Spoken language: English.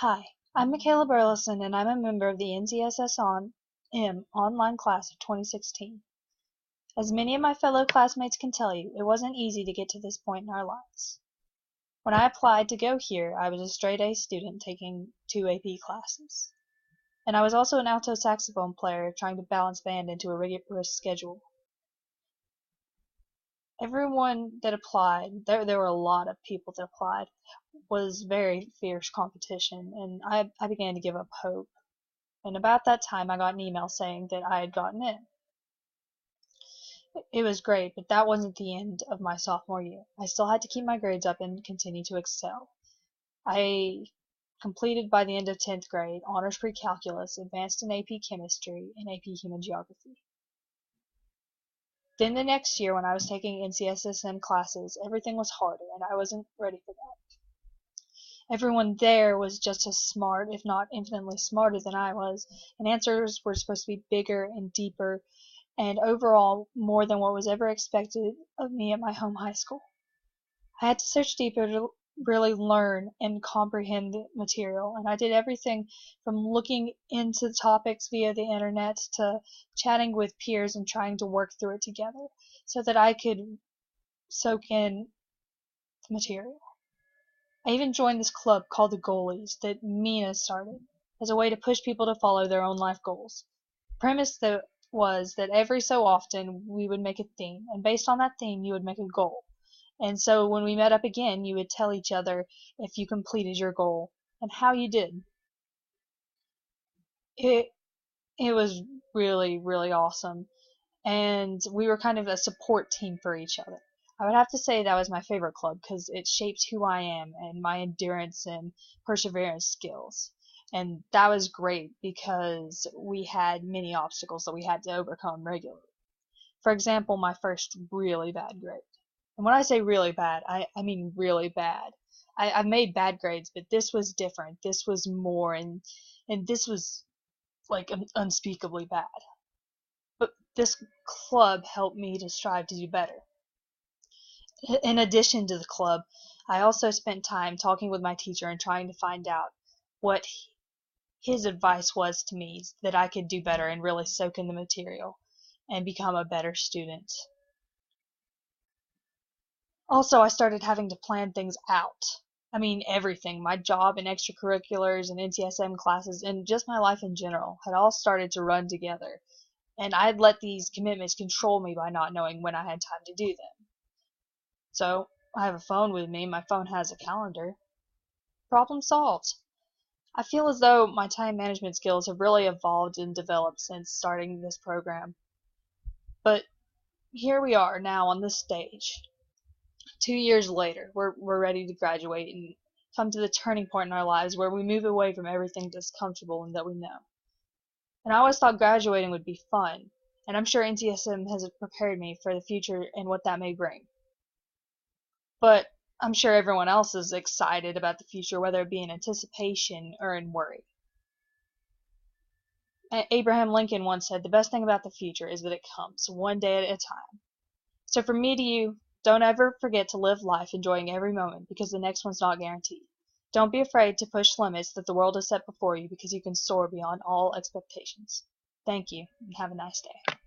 Hi, I'm Michaela Burleson and I'm a member of the NCSS online class of 2016. As many of my fellow classmates can tell you, it wasn't easy to get to this point in our lives. When I applied to go here, I was a straight A student taking 2 AP classes. And I was also an alto saxophone player trying to balance band into a rigorous schedule. Everyone that applied, there were a lot of people that applied, was very fierce competition, and I began to give up hope. And about that time I got an email saying that I had gotten in. It was great, but that wasn't the end of my sophomore year. I still had to keep my grades up and continue to excel. I completed by the end of 10th grade honors pre-calculus, advanced in AP chemistry, and AP human geography. Then the next year when I was taking NCSSM classes, everything was harder and I wasn't ready for that. Everyone there was just as smart, if not infinitely smarter than I was, and answers were supposed to be bigger and deeper and overall more than what was ever expected of me at my home high school. I had to search deeper to really learn and comprehend the material, and I did everything from looking into topics via the internet to chatting with peers and trying to work through it together so that I could soak in the material. I even joined this club called the Goalies that Mina started as a way to push people to follow their own life goals. The premise was that every so often we would make a theme, and based on that theme you would make a goal. And so when we met up again, you would tell each other if you completed your goal and how you did. It was really, really awesome. And we were kind of a support team for each other. I would have to say that was my favorite club because it shaped who I am and my endurance and perseverance skills. And that was great because we had many obstacles that we had to overcome regularly. For example, my first really bad grade. And when I say really bad, I mean really bad. I've made bad grades, but this was different. This was more, and this was like unspeakably bad. But this club helped me to strive to do better. In addition to the club, I also spent time talking with my teacher and trying to find out what his advice was to me that I could do better and really soak in the material and become a better student. Also, I started having to plan things out. I mean, everything. My job and extracurriculars and NCSM classes and just my life in general had all started to run together. And I had let these commitments control me by not knowing when I had time to do them. So, I have a phone with me. My phone has a calendar. Problem solved. I feel as though my time management skills have really evolved and developed since starting this program. But here we are now on this stage. 2 years later, we're ready to graduate and come to the turning point in our lives where we move away from everything that's comfortable and that we know. And I always thought graduating would be fun, and I'm sure NCSM has prepared me for the future and what that may bring. But I'm sure everyone else is excited about the future, whether it be in anticipation or in worry. Abraham Lincoln once said, "The best thing about the future is that it comes, one day at a time." So from me to you, don't ever forget to live life enjoying every moment because the next one's not guaranteed. Don't be afraid to push limits that the world has set before you because you can soar beyond all expectations. Thank you, and have a nice day.